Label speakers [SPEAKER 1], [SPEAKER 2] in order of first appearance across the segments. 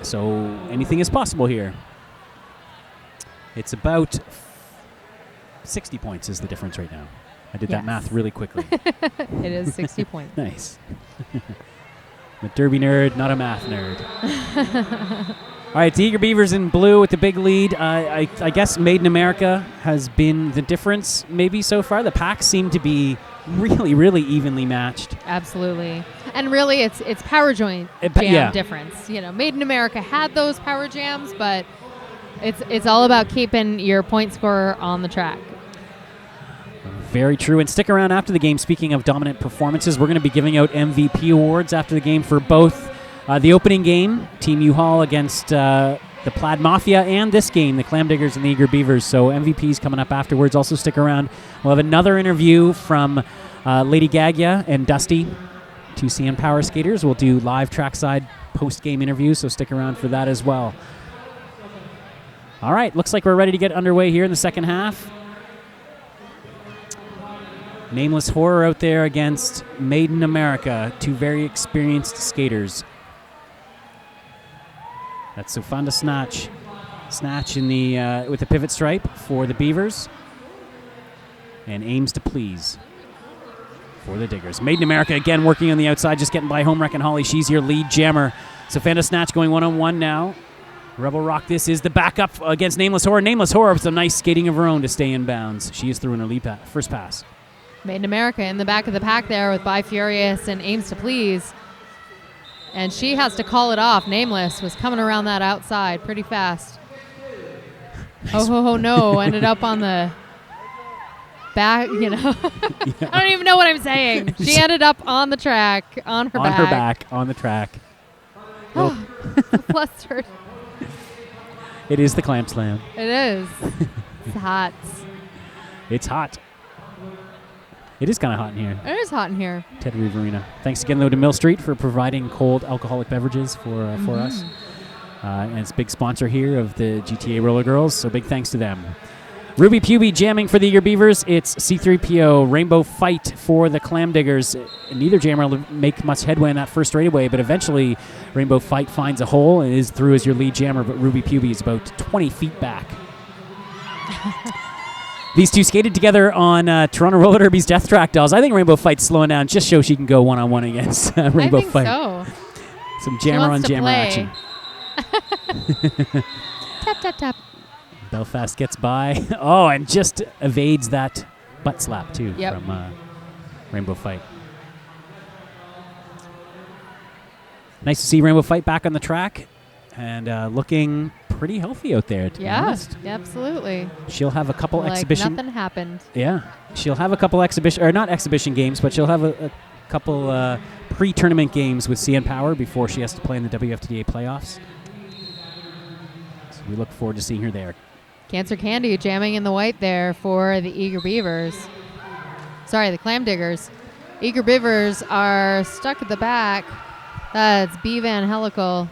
[SPEAKER 1] So anything is possible here. It's about 60 points is the difference right now. I did that math really quickly.
[SPEAKER 2] It is 60 points.
[SPEAKER 1] Nice. I'm a derby nerd, not a math nerd. All right, the Eager Beavers in blue with the big lead. I guess Maiden America has been the difference maybe so far. The packs seem to be really, really evenly matched.
[SPEAKER 2] Absolutely. And really, it's power jam difference. You know, Maiden America had those power jams, but it's all about keeping your point score on the track.
[SPEAKER 1] Very true. And stick around after the game. Speaking of dominant performances, we're going to be giving out MVP awards after the game for both the opening game, Team U-Haul against the Plaid Mafia, and this game, the Clam Diggers and the Eager Beavers. So MVPs coming up afterwards. Also stick around. We'll have another interview from Lady Gagya and Dusty, two CN Power skaters. We'll do live trackside post-game interviews, so stick around for that as well. All right, looks like we're ready to get underway here in the second half. Nameless Horror out there against Maiden America, two very experienced skaters. That's Sofonda Snatch. Snatch in the with the pivot stripe for the Beavers. And Aims to Please for the Diggers. Maiden America again working on the outside, just getting by Homewreck and Holly. She's your lead jammer. Sofonda Snatch going one-on-one now. Rebel Rock, this is the backup against Nameless Horror. Nameless Horror with some nice skating of her own to stay in bounds. She is through in her lead first pass.
[SPEAKER 2] Maiden America in the back of the pack there with By Furious and Aims to Please. And she has to call it off. Nameless was coming around that outside pretty fast. Nice. Oh, no. Ended up on the back, you know. Yeah. I don't even know what I'm saying. She ended up on the track, on her back.
[SPEAKER 1] On the track.
[SPEAKER 2] Oh, flustered.
[SPEAKER 1] It is the Clam Slam.
[SPEAKER 2] It is. It's hot.
[SPEAKER 1] It's hot. It is kind of hot in here.
[SPEAKER 2] It is hot in here.
[SPEAKER 1] Ted Reeve Arena. Thanks again, though, to Mill Street for providing cold alcoholic beverages for us. And it's a big sponsor here of the GTA Roller Girls, so big thanks to them. Ruby Pubie jamming for the Eager Beavers. It's C3PO Rainbow Fight for the Clam Diggers. Neither jammer will make much headway in that first straightaway, but eventually Rainbow Fight finds a hole and is through as your lead jammer, but Ruby Pubie is about 20 feet back. These two skated together on Toronto Roller Derby's Death Track Dolls. I think Rainbow Fight's slowing down just so she can go one-on-one against Rainbow Fight.
[SPEAKER 2] I think so.
[SPEAKER 1] Some jammer-on-jammer action.
[SPEAKER 2] Tap, tap, tap.
[SPEAKER 1] Belfast gets by. Oh, and just evades that butt slap, too, from Rainbow Fight. Nice to see Rainbow Fight back on the track and looking pretty healthy out there, to be honest.
[SPEAKER 2] Yeah, absolutely.
[SPEAKER 1] She'll have a couple exhibition.
[SPEAKER 2] Nothing happened.
[SPEAKER 1] Yeah. She'll have a couple not exhibition games, but she'll have a couple pre-tournament games with CN Power before she has to play in the WFTDA playoffs. So we look forward to seeing her there.
[SPEAKER 2] Cancer Candy jamming in the white there for the Eager Beavers. Sorry, the Clam Diggers. Eager Beavers are stuck at the back. That's B Van Hellical.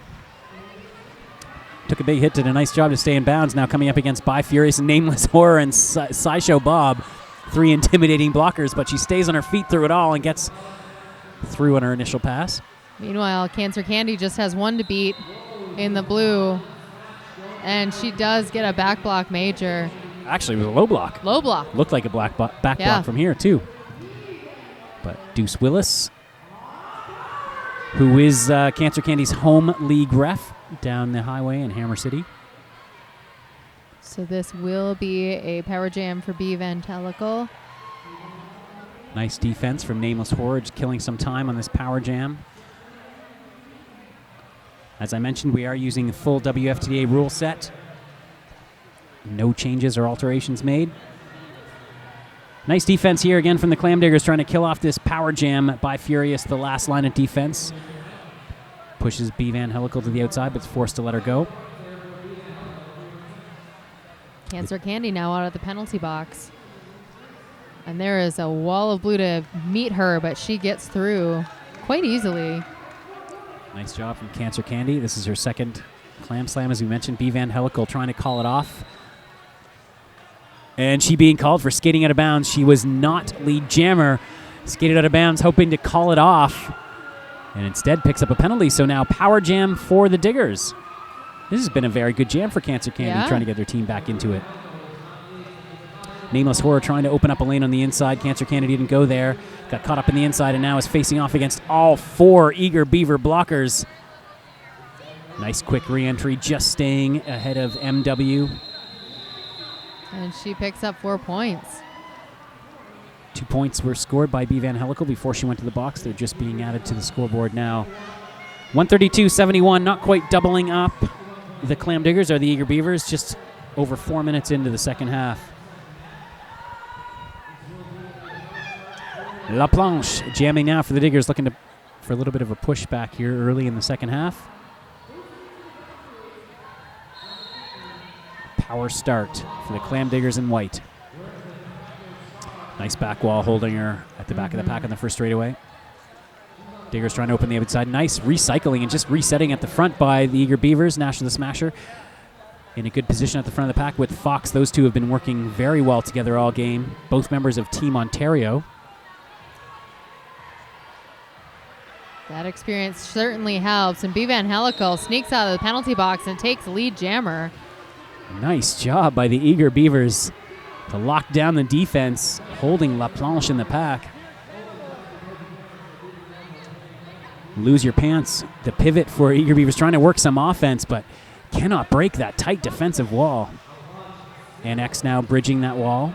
[SPEAKER 1] Took a big hit, did a nice job to stay in bounds. Now coming up against By Furious and Nameless Horror and Sideshow Bob. Three intimidating blockers, but she stays on her feet through it all and gets through on her initial pass.
[SPEAKER 2] Meanwhile, Cancer Candy just has one to beat in the blue. And she does get a back block major.
[SPEAKER 1] Actually, it was a low block.
[SPEAKER 2] Low block.
[SPEAKER 1] Looked like a back block from here, too. But Deuce Willis, who is Cancer Candy's home league ref down the highway in Hammer City.
[SPEAKER 2] So this will be a power jam for B Van Hellical.
[SPEAKER 1] Nice defense from Nameless Horror, just killing some time on this power jam. As I mentioned, we are using the full WFTDA rule set. No changes or alterations made. Nice defense here again from the Clam Diggers, trying to kill off this power jam by Furious, the last line of defense. Pushes B Van Hellical to the outside, but it's forced to let her go.
[SPEAKER 2] Cancer Candy now out of the penalty box. And there is a wall of blue to meet her, but she gets through quite easily.
[SPEAKER 1] Nice job from Cancer Candy. This is her second Clam Slam, as we mentioned. B Van Hellical trying to call it off. And she being called for skating out of bounds. She was not lead jammer. Skated out of bounds, hoping to call it off. And instead picks up a penalty. So now power jam for the Diggers. This has been a very good jam for Cancer Candy, trying to get their team back into it. Nameless Horror trying to open up a lane on the inside. Cancer Candy didn't go there. Got caught up in the inside and now is facing off against all 4 Eager Beaver blockers. Nice quick re-entry, just staying ahead of MW.
[SPEAKER 2] And she picks up 4 points.
[SPEAKER 1] 2 points were scored by B Van Hellical before she went to the box. They're just being added to the scoreboard now. 132-71, not quite doubling up. The Clam Diggers are the Eager Beavers, just over 4 minutes into the second half. La Planche jamming now for the Diggers, looking for a little bit of a pushback here early in the second half. Power start for the Clam Diggers in white. Nice back wall holding her at the back of the pack on the first straightaway. Diggers trying to open the outside. Nice recycling and just resetting at the front by the Eager Beavers. Nasher the Smasher in a good position at the front of the pack with Fox. Those two have been working very well together all game. Both members of Team Ontario.
[SPEAKER 2] That experience certainly helps. And B Van Hellical sneaks out of the penalty box and takes lead jammer.
[SPEAKER 1] Nice job by the Eager Beavers to lock down the defense, holding La Planche in the pack. Lose your pants. The pivot for Eager Beavers trying to work some offense, but cannot break that tight defensive wall. AnneXXX now bridging that wall.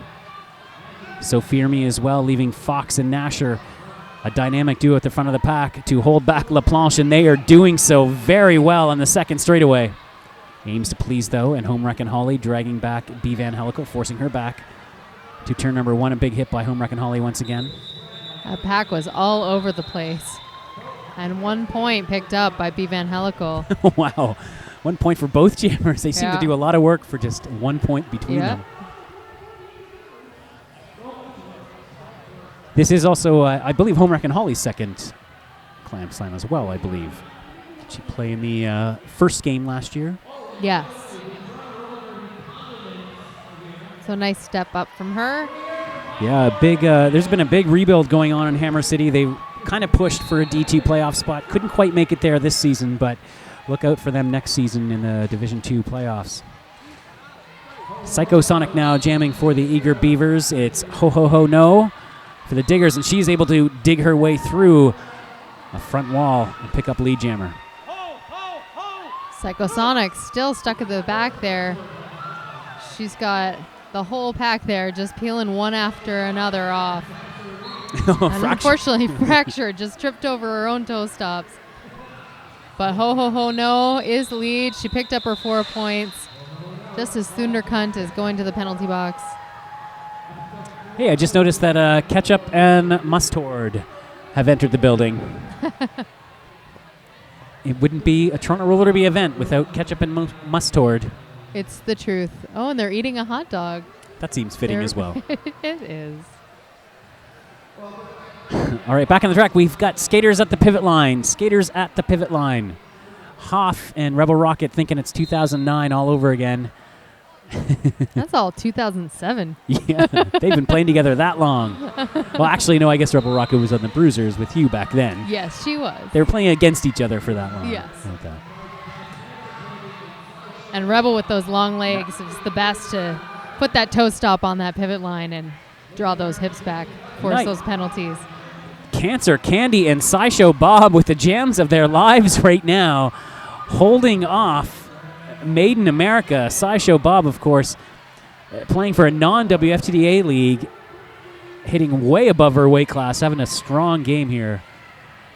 [SPEAKER 1] SoFearMe as well, leaving Fox and Nasher, a dynamic duo at the front of the pack, to hold back La Planche, and they are doing so very well on the second straightaway. Aims to please, though, and Home Wreckin' Holly dragging back B Van Hellical, forcing her back to turn number 1. A big hit by Home Wreckin' Holly once again.
[SPEAKER 2] That pack was all over the place. And 1 point picked up by B Van Hellical.
[SPEAKER 1] Wow. 1 point for both jammers. They seem to do a lot of work for just 1 point between them. This is also, I believe, Home Wreckin' Holly's second Clam Slam as well, I believe. Did she play in the first game last year?
[SPEAKER 2] Yes. So nice step up from her.
[SPEAKER 1] Yeah, big. There's been a big rebuild going on in Hammer City. They kind of pushed for a D2 playoff spot. Couldn't quite make it there this season, but look out for them next season in the Division 2 playoffs. Psykosonic now jamming for the Eager Beavers. It's Ho Ho Ho No for the Diggers, and she's able to dig her way through a front wall and pick up lead jammer.
[SPEAKER 2] Psykosonic still stuck at the back there. She's got the whole pack there just peeling one after another off. And unfortunately fractured, just tripped over her own toe stops. But Ho Ho Ho No is the lead. She picked up her 4 points just as ThünderKünt is going to the penalty box.
[SPEAKER 1] Hey, I just noticed that Ketchup and Mustard have entered the building. It wouldn't be a Toronto Roller Derby event without Ketchup and Mustard.
[SPEAKER 2] It's the truth. Oh, and they're eating a hot dog.
[SPEAKER 1] That seems fitting as well.
[SPEAKER 2] It is.
[SPEAKER 1] All right, back on the track. We've got skaters at the pivot line. Skaters at the pivot line. Hoff and Rebel Rocket thinking it's 2009 all over again.
[SPEAKER 2] That's all 2007.
[SPEAKER 1] Yeah, they've been playing together that long. Well, actually, no, I guess Rebel Rocket was on the Bruisers with you back then.
[SPEAKER 2] Yes, she was.
[SPEAKER 1] They were playing against each other for that long.
[SPEAKER 2] Yes.
[SPEAKER 1] Okay.
[SPEAKER 2] And Rebel with those long legs is the best to put that toe stop on that pivot line and draw those hips back, force those penalties.
[SPEAKER 1] Cancer Candy and Sideshow Bob with the jams of their lives right now, holding off Maiden America. Sideshow Bob, of course, playing for a non-WFTDA league, hitting way above her weight class, having a strong game here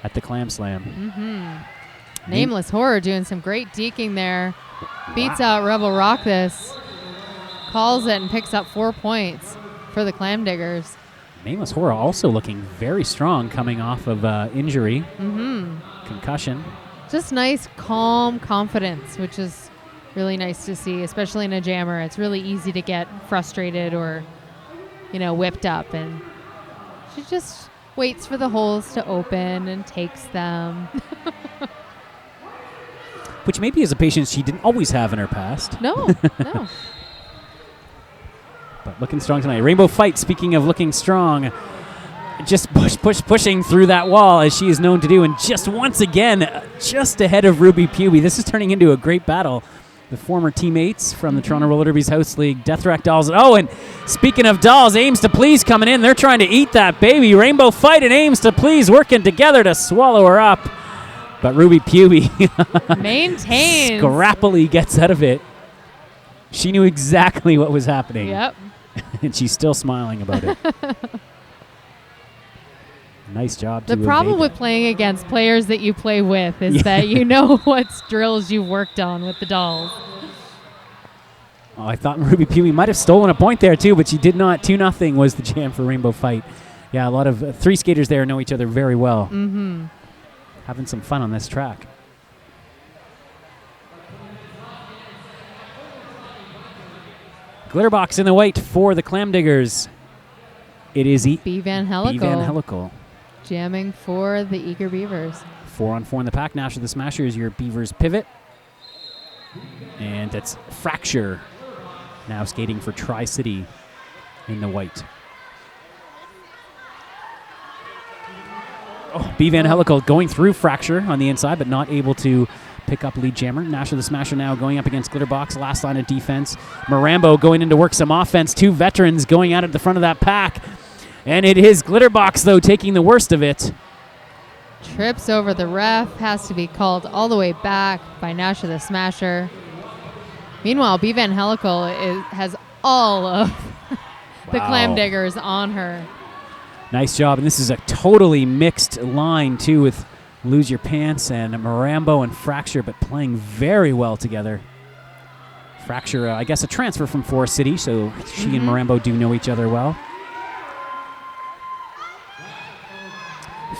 [SPEAKER 1] at the Clam Slam.
[SPEAKER 2] Mm-hmm. Nameless Horror doing some great deking there. Beats out Rebel Rock this. Calls it and picks up 4 points for the Clam Diggers.
[SPEAKER 1] Nameless Horror also looking very strong coming off of injury, concussion. Just
[SPEAKER 2] nice, calm confidence, which is really nice to see, especially in a jammer. It's really easy to get frustrated or, whipped up. And she just waits for the holes to open and takes them.
[SPEAKER 1] Which maybe is a patience she didn't always have in her past.
[SPEAKER 2] No.
[SPEAKER 1] But looking strong tonight. Rainbow Fight, speaking of looking strong, just pushing through that wall as she is known to do. And just once again, just ahead of Ruby Pubie. This is turning into a great battle the former teammates from the Toronto Roller Derby's House League. Death Rack Dolls. Oh, and speaking of dolls, Aims to Please coming in. They're trying to eat that baby. Rainbow Fight and Aims to Please working together to swallow her up. But Ruby Pubie
[SPEAKER 2] maintains.
[SPEAKER 1] Scrappily gets out of it. She knew exactly what was happening.
[SPEAKER 2] Yep.
[SPEAKER 1] And she's still smiling about it. Nice job.
[SPEAKER 2] The problem with playing against players that you play with is that you know what drills you've worked on with the dolls.
[SPEAKER 1] Oh, I thought Ruby Pubie might have stolen a point there too, but she did not. 2-0 was the jam for Rainbow Fight. Yeah, a lot of three skaters there know each other very well.
[SPEAKER 2] Mm-hmm.
[SPEAKER 1] Having some fun on this track. Glitterbox in the white for the Clam Diggers. It is
[SPEAKER 2] B Van Hellical.
[SPEAKER 1] B Van Hellical.
[SPEAKER 2] Jamming for the Eager Beavers.
[SPEAKER 1] 4-on-4 in the pack. Nasher the Smasher is your Beavers pivot. And it's Fracture now skating for Tri-City in the white. Oh, B Van Hellical going through Fracture on the inside, but not able to pick up lead jammer. Nasher the Smasher now going up against Glitterbox. Last line of defense. Marambo going in to work some offense. Two veterans going out at the front of that pack. And it is Glitterbox, though, taking the worst of it.
[SPEAKER 2] Trips over the ref. Has to be called all the way back by Nasher the Smasher. Meanwhile, B Van Hellical has all of the Clam Diggers on her.
[SPEAKER 1] Nice job. And this is a totally mixed line, too, with Lose Your Pants and Marambo and Fracture, but playing very well together. Fracture, I guess, a transfer from Forest City, so she and Marambo do know each other well.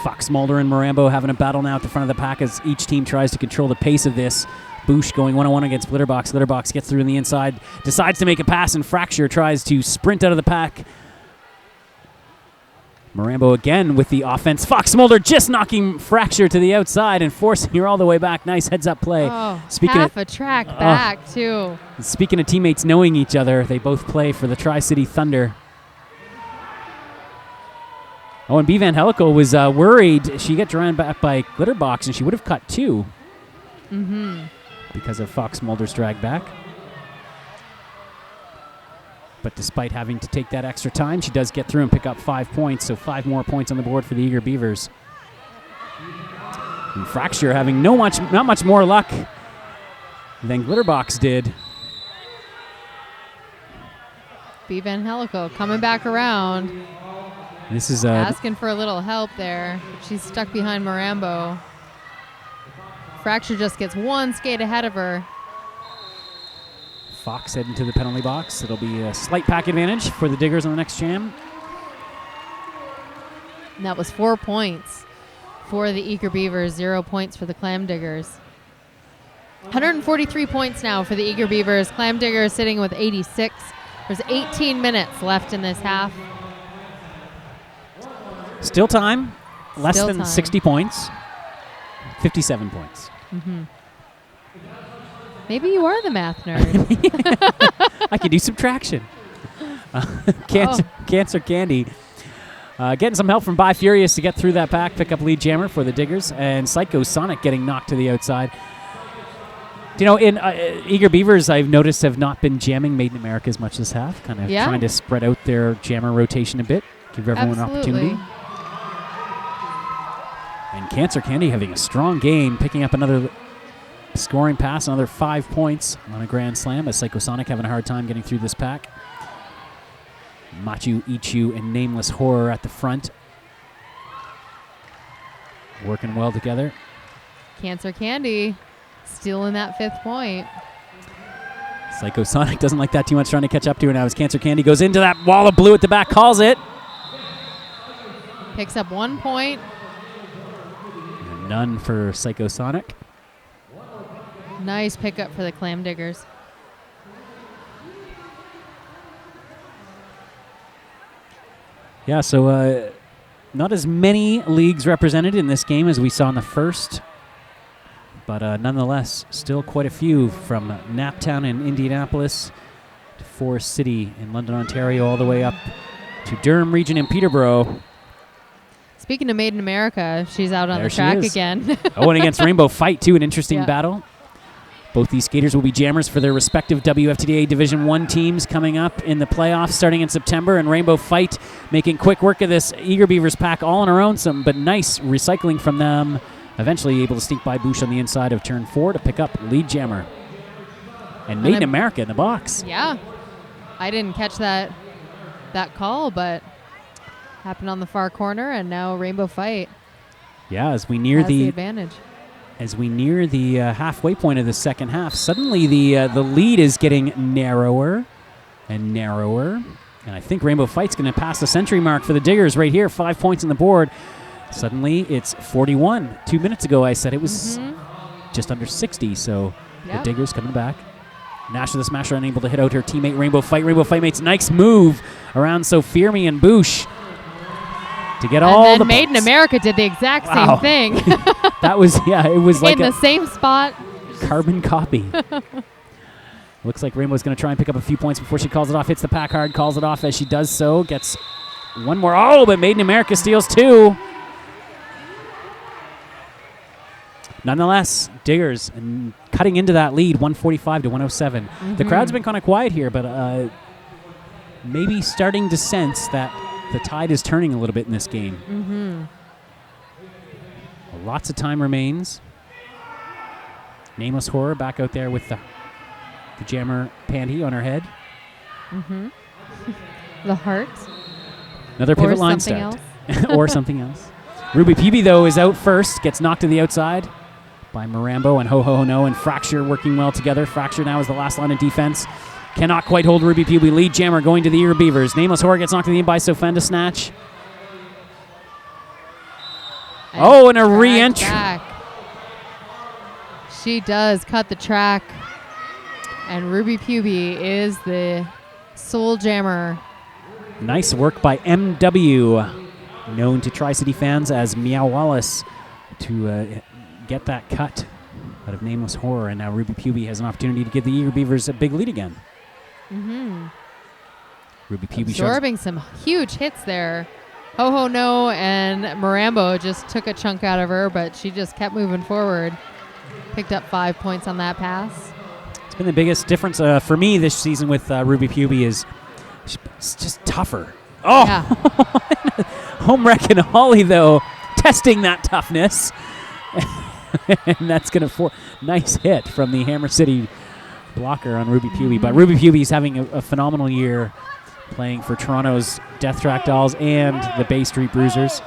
[SPEAKER 1] Fox Mulder and Marambo having a battle now at the front of the pack as each team tries to control the pace of this. Bouche going one-on-one against Glitterbox. Glitterbox gets through on the inside, decides to make a pass, and Fracture tries to sprint out of the pack. Marambo again with the offense. Fox Mulder just knocking Fracture to the outside and forcing her all the way back. Nice heads-up play.
[SPEAKER 2] Oh, half a track back, too.
[SPEAKER 1] Speaking of teammates knowing each other, they both play for the Tri-City Thunder. Oh, and B Van Hellical was worried she got drawn back by Glitterbox, and she would have cut two because of Fox Mulder's drag back. But despite having to take that extra time, she does get through and pick up 5 points, so 5 more points on the board for the Eager Beavers. And Fracture having not much more luck than Glitterbox did.
[SPEAKER 2] B Van Hellical coming back around.
[SPEAKER 1] This is
[SPEAKER 2] asking for a little help there. She's stuck behind Marambo. Fracture just gets one skate ahead of her.
[SPEAKER 1] Fox heading to the penalty box. It'll be a slight pack advantage for the Diggers on the next jam.
[SPEAKER 2] And that was 4 points for the Eager Beavers, 0 points for the Clam Diggers. 143 points now for the Eager Beavers. Clam Diggers sitting with 86. There's 18 minutes left in this half.
[SPEAKER 1] Still time. Less
[SPEAKER 2] Still
[SPEAKER 1] than
[SPEAKER 2] time.
[SPEAKER 1] 60 points. 57 points.
[SPEAKER 2] Maybe you are the math nerd.
[SPEAKER 1] I can do subtraction. Cancer Candy. Getting some help from Bi Furious to get through that pack, pick up lead jammer for the Diggers, and Psykosonic getting knocked to the outside. You know, in Eager Beavers, I've noticed have not been jamming Made in America as much this half, kind of trying to spread out their jammer rotation a bit, give everyone an opportunity. And Cancer Candy having a strong game, picking up another scoring pass, another 5 points on a grand slam, as Psykosonic having a hard time getting through this pack. Machu, Ichu, and Nameless Horror at the front. Working well together.
[SPEAKER 2] Cancer Candy stealing that 5th point.
[SPEAKER 1] Psykosonic doesn't like that too much, trying to catch up to her now as Cancer Candy goes into that wall of blue at the back, calls it.
[SPEAKER 2] Picks up 1 point.
[SPEAKER 1] And none for Psykosonic.
[SPEAKER 2] Nice pickup for the Clam Diggers.
[SPEAKER 1] Yeah, so not as many leagues represented in this game as we saw in the first, but nonetheless, still quite a few from Naptown in Indianapolis to Forest City in London, Ontario, all the way up to Durham Region in Peterborough.
[SPEAKER 2] Speaking of Made in America, she's out on
[SPEAKER 1] There
[SPEAKER 2] the track
[SPEAKER 1] she is.
[SPEAKER 2] again.
[SPEAKER 1] Oh, and against Rainbow Fight, too, an interesting battle. Both these skaters will be jammers for their respective WFTDA Division 1 teams coming up in the playoffs starting in September. And Rainbow Fight making quick work of this Eager Beavers pack all on her own. But nice recycling from them. Eventually able to sneak by Bouche on the inside of turn 4 to pick up lead jammer. And Maiden America in the box.
[SPEAKER 2] Yeah. I didn't catch that call, but happened on the far corner, and now Rainbow Fight.
[SPEAKER 1] Yeah, as we near the
[SPEAKER 2] advantage.
[SPEAKER 1] As we near the halfway point of the second half, suddenly the lead is getting narrower and narrower. And I think Rainbow Fight's going to pass the century mark for the Diggers right here. 5 points on the board. Suddenly it's 41. 2 minutes ago I said it was just under 60, so the Diggers coming back. Nasher the Smasher unable to hit out her teammate Rainbow Fight. Rainbow Fight makes a nice move around SoFearMe and Bouche to get all the
[SPEAKER 2] Maiden
[SPEAKER 1] points.
[SPEAKER 2] America did the exact same thing.
[SPEAKER 1] That was, it was like
[SPEAKER 2] in the same spot.
[SPEAKER 1] Carbon copy. Looks like Rainbow's going to try and pick up a few points before she calls it off. Hits the pack hard, calls it off as she does so. Gets one more. Oh, but Maiden America steals 2. Nonetheless, Diggers cutting into that lead, 145 to 107. The crowd's been kind of quiet here, but maybe starting to sense that the tide is turning a little bit in this game. Lots of time remains. Nameless Horror back out there with the jammer panty on her head.
[SPEAKER 2] The heart.
[SPEAKER 1] Another pivot line start. Or something else. Ruby Pubie, though, is out first. Gets knocked to the outside by Marambo and Ho Ho No and Fracture working well together. Fracture now is the last line of defense. Cannot quite hold Ruby Pubie. Lead jammer going to the Eager Beavers. Nameless Horror gets knocked to the in by Sofonda Snatch. And a re-entry.
[SPEAKER 2] She does cut the track. And Ruby Pubie is the sole jammer.
[SPEAKER 1] Nice work by MW, known to Tri-City fans as Meow Wallace, to get that cut out of Nameless Horror. And now Ruby Pubie has an opportunity to give the Eager Beavers a big lead again. Ruby Pubie
[SPEAKER 2] absorbing some huge hits there. Ho Ho No and Marambo just took a chunk out of her, but she just kept moving forward. Picked up 5 points on that pass.
[SPEAKER 1] It's been the biggest difference for me this season with Ruby Pubie is she's just tougher. Oh! Yeah. Home Wreck and Holly, though, testing that toughness. And that's going to nice hit from the Hammer City blocker on Ruby Pubie. But Ruby Pubie is having a phenomenal year playing for Toronto's Death Track Dolls and the Bay Street Bruisers.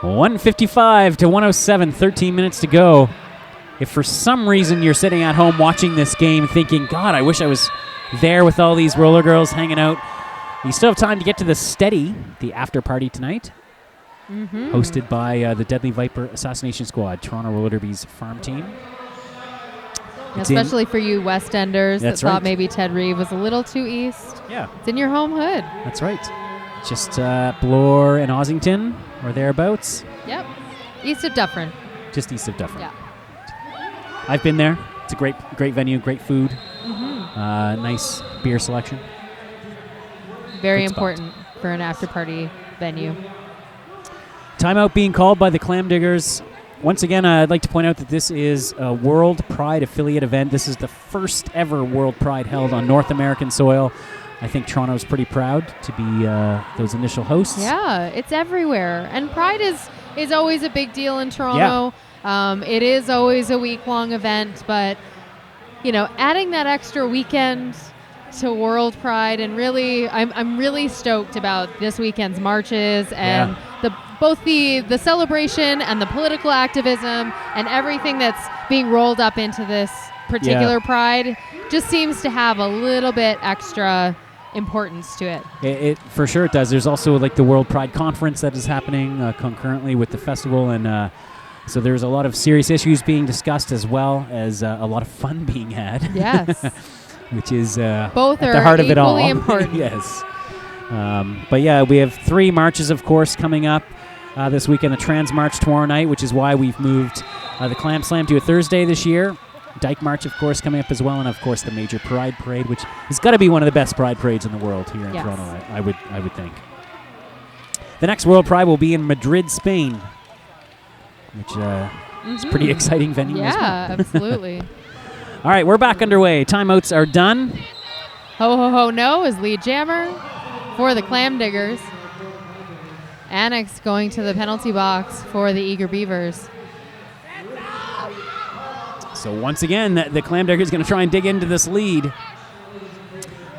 [SPEAKER 1] $155 to 107, 13 minutes to go. If for some reason you're sitting at home watching this game thinking, God, I wish I was there with all these roller girls hanging out, you still have time to get to the Steady, the after party tonight, hosted by the Deadly Viper Assassination Squad, Toronto Roller Derby's farm team.
[SPEAKER 2] Especially for you West Enders that thought maybe Ted Reeve was a little too east.
[SPEAKER 1] Yeah.
[SPEAKER 2] It's in your home hood.
[SPEAKER 1] That's right. Just Bloor and Ossington or thereabouts.
[SPEAKER 2] Yep. East of Dufferin.
[SPEAKER 1] Just east of Dufferin.
[SPEAKER 2] Yeah.
[SPEAKER 1] I've been there. It's a great venue, great food, nice beer selection.
[SPEAKER 2] Very important for an after-party venue.
[SPEAKER 1] Timeout being called by the Clam Diggers. Once again, I'd like to point out that this is a World Pride affiliate event. This is the first ever World Pride held on North American soil. I think Toronto's pretty proud to be those initial hosts.
[SPEAKER 2] Yeah, it's everywhere. And Pride is always a big deal in Toronto. Yeah. It is always a week-long event, but, adding that extra weekend to World Pride, and really, I'm really stoked about this weekend's marches and both the celebration and the political activism and everything that's being rolled up into this particular Pride just seems to have a little bit extra importance to it.
[SPEAKER 1] It for sure it does. There's also like the World Pride Conference that is happening concurrently with the festival, and so there's a lot of serious issues being discussed as well as a lot of fun being had.
[SPEAKER 2] Yes.
[SPEAKER 1] Which is
[SPEAKER 2] both
[SPEAKER 1] at the heart of it all.
[SPEAKER 2] Equally important.
[SPEAKER 1] Yes. But yeah, we have 3 marches, of course, coming up this weekend. The Trans March tomorrow night, which is why we've moved the Clam Slam to a Thursday this year. Dyke March, of course, coming up as well, and of course the major Pride Parade, which has got to be one of the best Pride parades in the world here in Toronto. I would think. The next World Pride will be in Madrid, Spain, which is a pretty exciting venue as well.
[SPEAKER 2] Yeah, absolutely.
[SPEAKER 1] All right, we're back underway. Timeouts are done.
[SPEAKER 2] Ho Ho Ho No is lead jammer for the Clam Diggers. AnneXXX going to the penalty box for the Eager Beavers.
[SPEAKER 1] So once again, the Clam Digger is going to try and dig into this lead.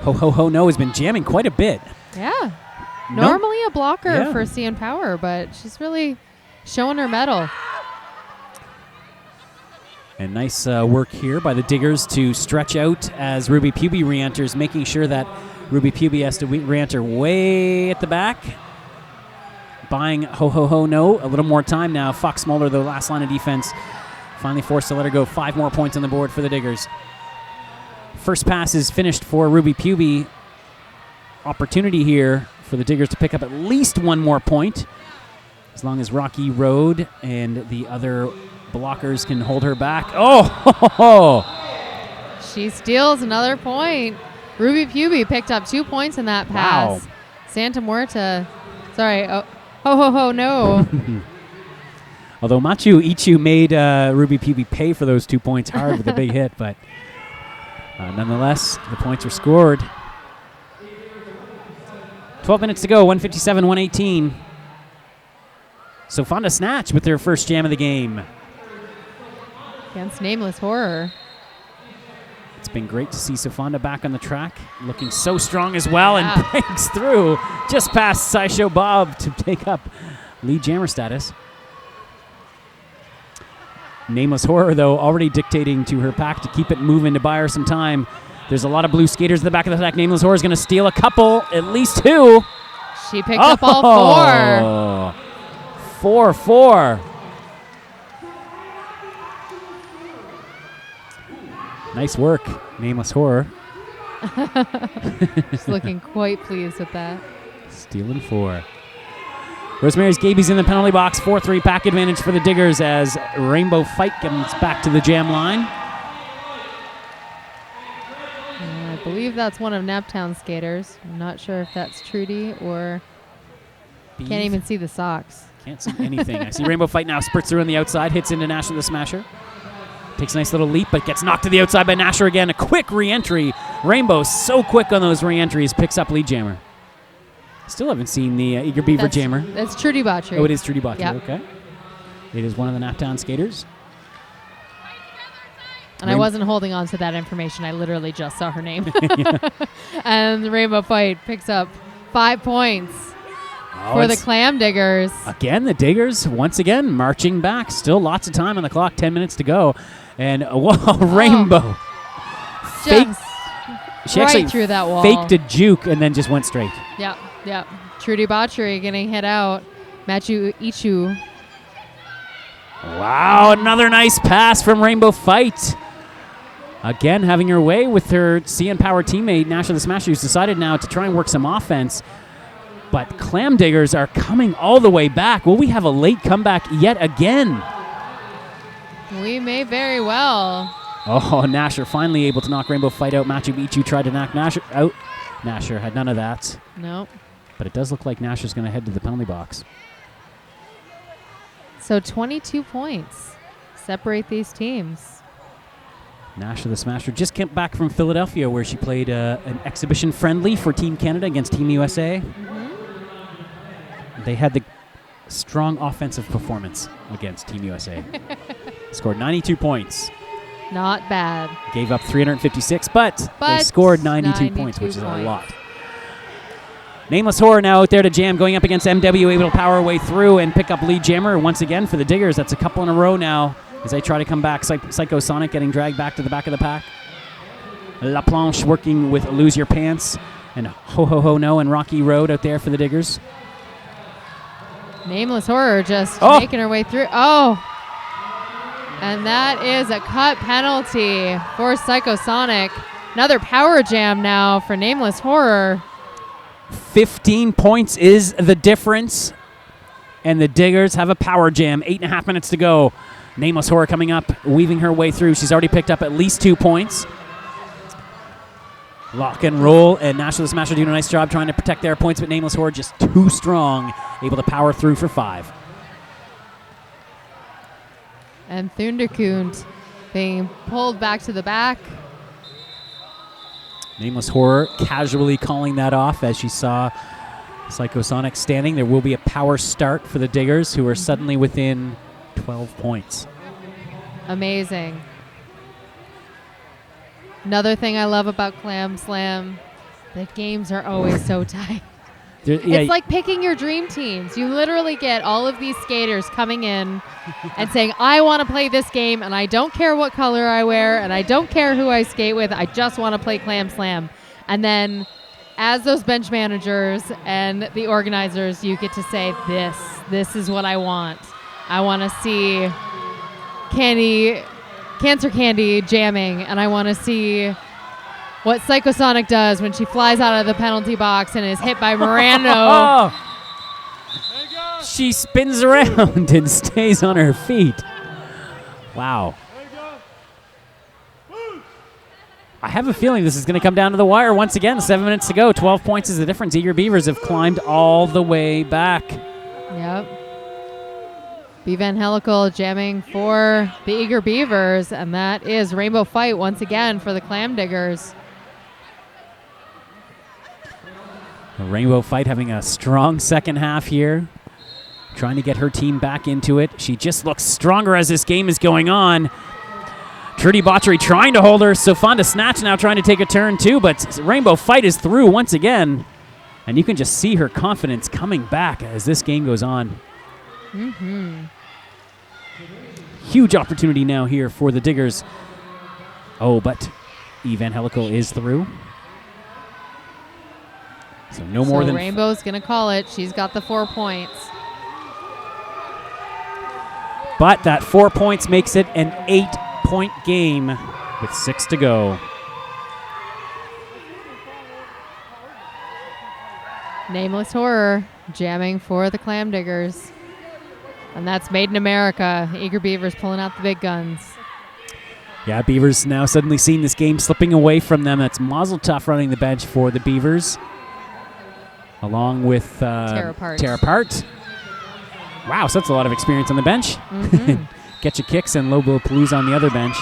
[SPEAKER 1] Ho Ho Ho No has been jamming quite a bit.
[SPEAKER 2] Yeah. Normally a blocker for CN Power, but she's really showing her mettle.
[SPEAKER 1] And nice work here by the Diggers to stretch out as Ruby Pubie re-enters, making sure that Ruby Pubie has to re-enter way at the back. Buying Ho Ho Ho No a little more time now. Fox Mulder, the last line of defense, finally forced to let her go. 5 more points on the board for the Diggers. First pass is finished for Ruby Pubie. Opportunity here for the Diggers to pick up at least 1 more point, as long as Rocky Road and the other blockers can hold her back. Oh!
[SPEAKER 2] She steals another point. Ruby Pubie picked up 2 points in that pass.
[SPEAKER 1] Wow.
[SPEAKER 2] Santa Muerta. Sorry. Ho Ho Ho No.
[SPEAKER 1] Although Machu Ichu made Ruby Pubie pay for those 2 points hard with a big hit, but nonetheless, the points are scored. 12 minutes to go, 157-118. Sofonda Snatch with their first jam of the game.
[SPEAKER 2] Against Nameless Horror.
[SPEAKER 1] It's been great to see Sofonda back on the track, looking so strong as well, and breaks through just past Sideshow Bob to take up lead jammer status. Nameless Horror, though, already dictating to her pack to keep it moving, to buy her some time. There's a lot of blue skaters at the back of the pack. Nameless Horror is going to steal a couple, at least 2.
[SPEAKER 2] She picked up all 4.
[SPEAKER 1] 4-4. Nice work, Nameless Horror.
[SPEAKER 2] She's looking quite pleased with that.
[SPEAKER 1] Stealing 4. Rosemary's Gayby's in the penalty box. 4-3 pack advantage for the Diggers as Rainbow Fight comes back to the jam line.
[SPEAKER 2] I believe that's one of Naptown skaters. I'm not sure if that's Trudy or...
[SPEAKER 1] Beef.
[SPEAKER 2] Can't even see the socks.
[SPEAKER 1] Can't see anything. I see Rainbow Fight now. Spurts through on the outside. Hits into Nasher the Smasher. Takes a nice little leap, but gets knocked to the outside by Nasher again. A quick re-entry. Rainbow so quick on those re-entries. Picks up lead jammer. Still haven't seen the Eager Beaver jammer.
[SPEAKER 2] That's Trudy Bauchery.
[SPEAKER 1] Oh, it is Trudy Bauchery.
[SPEAKER 2] Yep.
[SPEAKER 1] Okay. It is one of the Naptown skaters.
[SPEAKER 2] And I wasn't holding on to that information. I literally just saw her name. And the Rainbow Fight picks up 5 points for the Clam Diggers.
[SPEAKER 1] Again, the Diggers, once again, marching back. Still lots of time on the clock, 10 minutes to go. And, whoa, Rainbow.
[SPEAKER 2] She actually through that wall.
[SPEAKER 1] Faked a juke and then just went straight.
[SPEAKER 2] Yep. Trudy Bauchery getting hit out. Machu Ichu.
[SPEAKER 1] Wow, another nice pass from Rainbow Fight. Again, having her way with her CN Power teammate, Nasher the Smasher, who's decided now to try and work some offense. But Clam Diggers are coming all the way back. Will we have a late comeback yet again?
[SPEAKER 2] We may very well.
[SPEAKER 1] Oh, Nasher finally able to knock Rainbow Fight out. Machu Ichu tried to knock Nasher out. Nasher had none of that.
[SPEAKER 2] Nope.
[SPEAKER 1] But it does look like Nasher's going to head to the penalty box.
[SPEAKER 2] So 22 points separate these teams.
[SPEAKER 1] Nasher the Smasher just came back from Philadelphia, where she played an exhibition friendly for Team Canada against Team USA. They had the strong offensive performance against Team USA. Scored 92 points.
[SPEAKER 2] Not bad.
[SPEAKER 1] Gave up 356, but they scored 92 points, which is a lot. Nameless Horror now out there to jam, going up against MW, able to power her way through and pick up lead jammer once again for the Diggers. That's a couple in a row now as they try to come back. Psykosonic getting dragged back to the back of the pack. La Planche working with Lose Your Pants, and Ho Ho Ho No and Rocky Road out there for the Diggers.
[SPEAKER 2] Nameless Horror just making her way through. And that is a cut penalty for Psykosonic. Another power jam now for Nameless Horror.
[SPEAKER 1] 15 points is the difference. And the Diggers have a power jam. 8.5 minutes to go. Nameless Horror coming up, weaving her way through. She's already picked up at least 2 points. Lock and roll, and Nasher the Smasher doing a nice job trying to protect their points, but Nameless Horror just too strong able to power through for 5.
[SPEAKER 2] And ThünderKünt being pulled back to the back.
[SPEAKER 1] Nameless Horror casually calling that off as she saw Psykosonic standing. There will be a power start for the Diggers, who are suddenly within 12 points.
[SPEAKER 2] Amazing. Another thing I love about Clam Slam, the games are always so tight. It's like picking your dream teams. You literally get all of these skaters coming in and saying, I want to play this game, and I don't care what color I wear, and I don't care who I skate with. I just want to play Clam Slam. And then as those bench managers and the organizers, you get to say, this is what I want. I want to see Cancer Candy jamming, and I want to see what Psykosonic does when she flies out of the penalty box and is hit by Miranda.
[SPEAKER 1] She spins around and stays on her feet. Wow. I have a feeling this is going to come down to the wire once again. 7 minutes to go. 12 points is the difference. Eager Beavers have climbed all the way back.
[SPEAKER 2] Yep. B-Van Hellical jamming for the Eager Beavers, and that is Rainbow Fight once again for the Clam Diggers.
[SPEAKER 1] Rainbow Fight having a strong second half here, trying to get her team back into it. She just looks stronger as this game is going on. Trudy Bauchery trying to hold her. Sofonda Snatch now trying to take a turn too, but Rainbow Fight is through once again. And you can just see her confidence coming back as this game goes on. Huge opportunity now here for the Diggers. Oh, but Evan Hellical is through. So no more than...
[SPEAKER 2] Rainbow's going to call it. She's got the 4 points.
[SPEAKER 1] But that 4 points makes it an 8-point game with 6 to go.
[SPEAKER 2] Nameless Horror jamming for the Clam Diggers. And that's Maiden America. Eager Beavers pulling out the big guns.
[SPEAKER 1] Yeah, Beavers now suddenly seeing this game slipping away from them. That's Mazel Tov running the bench for the Beavers, along with Tear Apart. Wow, so that's a lot of experience on the bench. Get your kicks and Lobo Palooza on the other bench.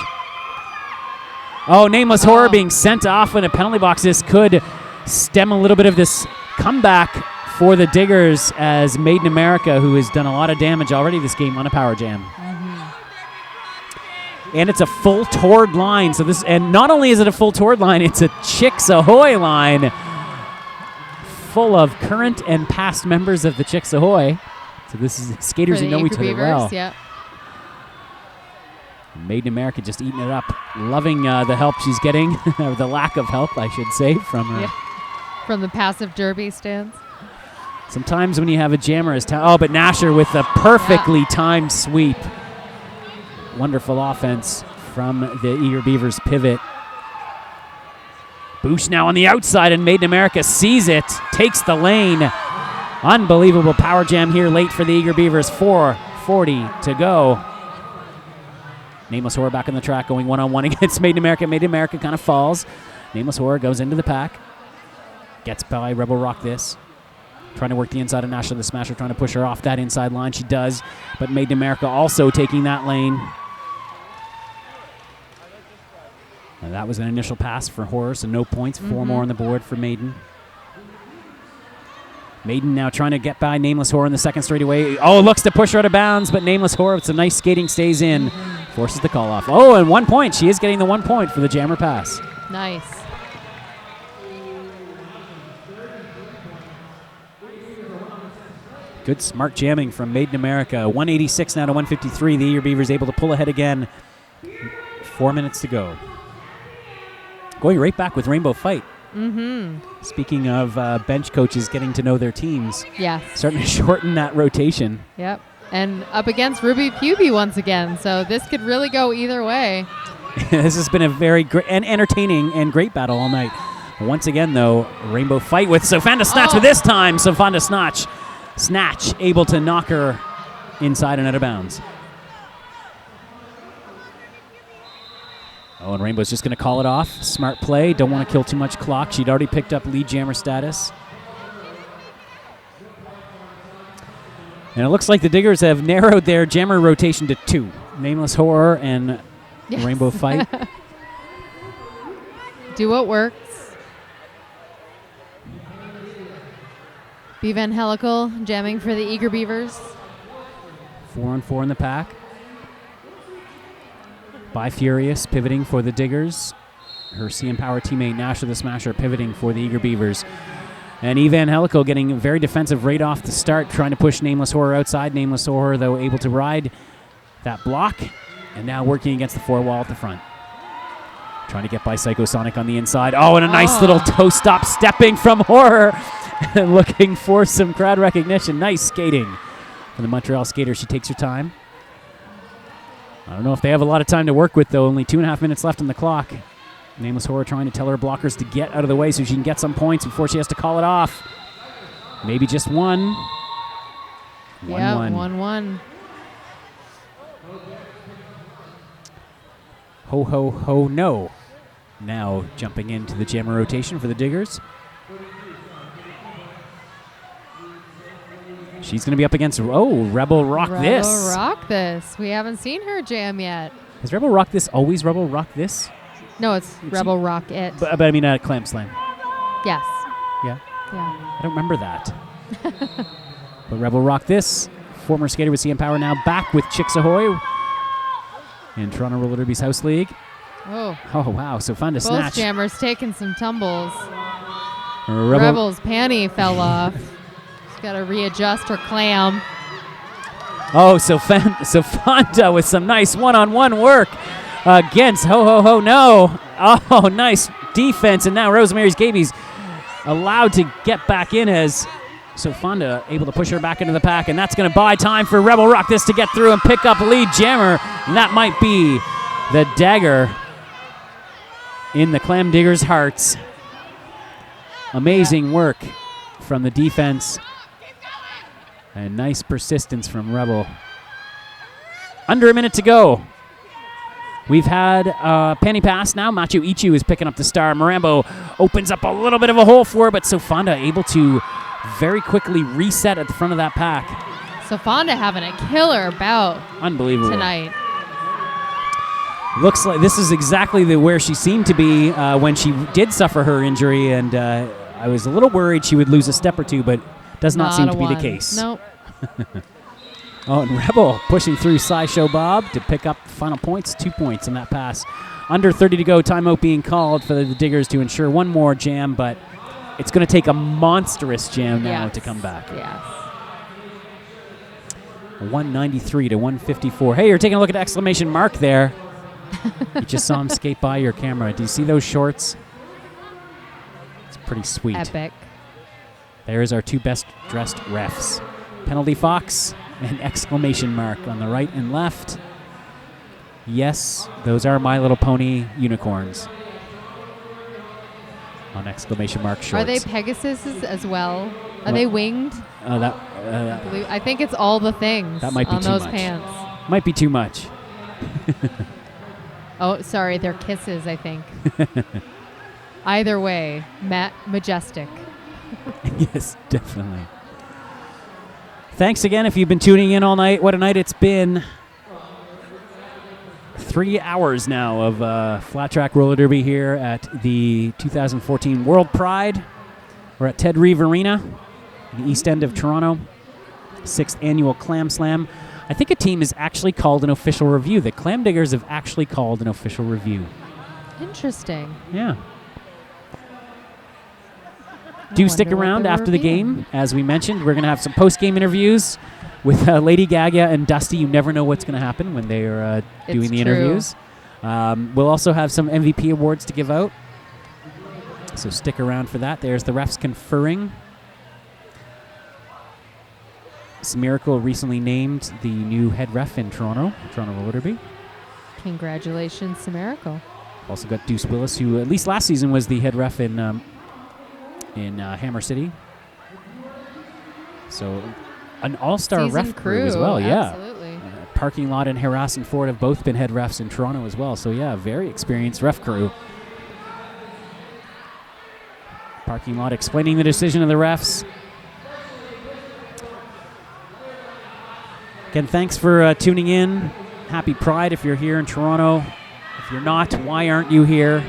[SPEAKER 1] Oh, Nameless Horror being sent off in a penalty box. This could stem a little bit of this comeback for the Diggers, as Maiden America, who has done a lot of damage already this game on a power jam. And it's a full ToRD line. So this, and not only is it a full ToRD line, it's a Chicks Ahoy line full of current and past members of the Chicks Ahoy. So this is skaters who know each other well.
[SPEAKER 2] Yep.
[SPEAKER 1] Maiden America just eating it up, loving the help she's getting, or the lack of help, I should say, from her.
[SPEAKER 2] Yeah. From the passive derby stands.
[SPEAKER 1] Sometimes when you have a jammer as but Nasher with a perfectly timed sweep. Wonderful offense from the Eager Beavers pivot. Bouche now on the outside, and Maiden America sees it, takes the lane. Unbelievable power jam here late for the Eager Beavers. 4:40 to go. Nameless Horror back on the track, going one-on-one against Maiden America. Maiden America kind of falls. Nameless Horror goes into the pack. Gets by Rebel Rock this. Trying to work the inside of Nasher, the Smasher, trying to push her off that inside line. She does, but Maiden America also taking that lane. And that was an initial pass for Horror, so no points. 4 more on the board for Maiden. Maiden now trying to get by Nameless Horror in the second straightaway. Oh, looks to push her out of bounds, but Nameless Horror with some nice skating stays in. Forces the call off. Oh, and 1 point. She is getting the 1 point for the jammer pass.
[SPEAKER 2] Nice.
[SPEAKER 1] Good smart jamming from Maiden America. 186 now to 153. The Eager Beavers able to pull ahead again. 4 minutes to go. Going right back with Rainbow Fight. Speaking of bench coaches getting to know their teams.
[SPEAKER 2] Yes.
[SPEAKER 1] Starting to shorten that rotation.
[SPEAKER 2] Yep. And up against Ruby Pubie once again. So this could really go either way.
[SPEAKER 1] This has been a very great and entertaining and great battle all night. Once again, though, Rainbow Fight with Sofonda Snatch, but this time Sofonda Snatch able to knock her inside and out of bounds. Oh, and Rainbow's just going to call it off. Smart play. Don't want to kill too much clock. She'd already picked up lead jammer status. And it looks like the Diggers have narrowed their jammer rotation to 2. Nameless Horror and
[SPEAKER 2] Yes.
[SPEAKER 1] Rainbow Fight.
[SPEAKER 2] Do what works. Bevan Hellical jamming for the Eager Beavers.
[SPEAKER 1] 4-on-4 in the pack. By Furious pivoting for the Diggers. Her CM Power teammate Nasher the Smasher pivoting for the Eager Beavers. And Evan Hellical getting very defensive right off the start, trying to push Nameless Horror outside. Nameless Horror, though, able to ride that block. And now working against the 4 wall at the front. Trying to get by Psykosonic on the inside. Oh, and a nice little toe stop stepping from Horror. Looking for some crowd recognition. Nice skating from the Montreal skater. She takes her time. I don't know if they have a lot of time to work with, though. Only 2.5 minutes left on the clock. Nameless Horror trying to tell her blockers to get out of the way so she can get some points before she has to call it off. Maybe just one. 1-1.
[SPEAKER 2] Yeah, 1-1.
[SPEAKER 1] Ho, ho, ho, no. Now jumping into the jammer rotation for the Diggers. She's going to be up against, Rebel Rock This.
[SPEAKER 2] Rebel Rock This. We haven't seen her jam yet.
[SPEAKER 1] Is Rebel Rock This always Rebel Rock This?
[SPEAKER 2] No, it's Rebel Rock It.
[SPEAKER 1] But I mean, Clam Slam.
[SPEAKER 2] Yes.
[SPEAKER 1] Yeah.
[SPEAKER 2] Yeah.
[SPEAKER 1] I don't remember that. But Rebel Rock This, former skater with CM Power, now back with Chicks Ahoy in Toronto Roller Derby's House League.
[SPEAKER 2] Oh.
[SPEAKER 1] Oh, wow. Sofonda
[SPEAKER 2] Both
[SPEAKER 1] Snatch.
[SPEAKER 2] jammers taking some tumbles.
[SPEAKER 1] Rebel.
[SPEAKER 2] Rebel's panty fell off. She's got to readjust her clam.
[SPEAKER 1] Oh, Sofonda with some nice one-on-one work against Ho Ho Ho No. Oh, nice defense. And now Rosemary's Gayby's allowed to get back in as Sofonda able to push her back into the pack. And that's going to buy time for Rebel Rock This to get through and pick up lead jammer. And that might be the dagger in the Clam Diggers' hearts. Amazing work from the defense. And nice persistence from Rebel. Under a minute to go. We've had penny pass now. Macho Ichu is picking up the star. Marambo opens up a little bit of a hole for her, but Sofonda able to very quickly reset at the front of that pack.
[SPEAKER 2] Sofonda having a killer bout
[SPEAKER 1] Unbelievable.
[SPEAKER 2] tonight.
[SPEAKER 1] Looks like this is exactly where she seemed to be when she did suffer her injury, and I was a little worried she would lose a step or two, but does not seem to be the case.
[SPEAKER 2] Nope.
[SPEAKER 1] Oh, and Rebel pushing through Sideshow Bob to pick up final points, 2 points in that pass. Under 30 to go, timeout being called for the Diggers to ensure one more jam, but it's going to take a monstrous jam now to come back.
[SPEAKER 2] Yes.
[SPEAKER 1] 193 to 154. Hey, you're taking a look at exclamation mark there. You just saw him skate by your camera. Do you see those shorts? It's pretty sweet.
[SPEAKER 2] Epic.
[SPEAKER 1] There's our 2 best dressed refs. Penalty Fox and exclamation mark on the right and left. Yes, those are My Little Pony unicorns. On exclamation mark shorts.
[SPEAKER 2] Are they Pegasuses as well? Are they winged? I think it's all the things
[SPEAKER 1] that might be
[SPEAKER 2] on
[SPEAKER 1] too
[SPEAKER 2] those
[SPEAKER 1] much.
[SPEAKER 2] pants.
[SPEAKER 1] Might be too much.
[SPEAKER 2] Oh, sorry, they're kisses, I think. Either way, majestic.
[SPEAKER 1] Yes, definitely. Thanks again if you've been tuning in all night. What a night it's been. 3 hours now of flat track roller derby here at the 2014 World Pride. We're at Ted Reeve Arena, the east end of Toronto. 6th annual Clam Slam. I think a team has actually called an official review. The Clam Diggers have actually called an official review.
[SPEAKER 2] Interesting.
[SPEAKER 1] Yeah. Do stick around after the game. As we mentioned, we're going to have some post-game interviews with Lady Gagya and Dusty. You never know what's going to happen when they are doing the interviews. We'll also have some MVP awards to give out. So stick around for that. There's the refs conferring. Miracle recently named the new head ref in Toronto Roller Derby.
[SPEAKER 2] Congratulations, Samarico.
[SPEAKER 1] Also got Deuce Willis, who at least last season was the head ref in Hammer City. So an all-star ref crew as well,
[SPEAKER 2] absolutely.
[SPEAKER 1] Parking Lot and Harass and Ford have both been head refs in Toronto as well. So yeah, very experienced ref crew. Parking Lot explaining the decision of the refs. Again, thanks for tuning in. Happy Pride if you're here in Toronto. If you're not, why aren't you here?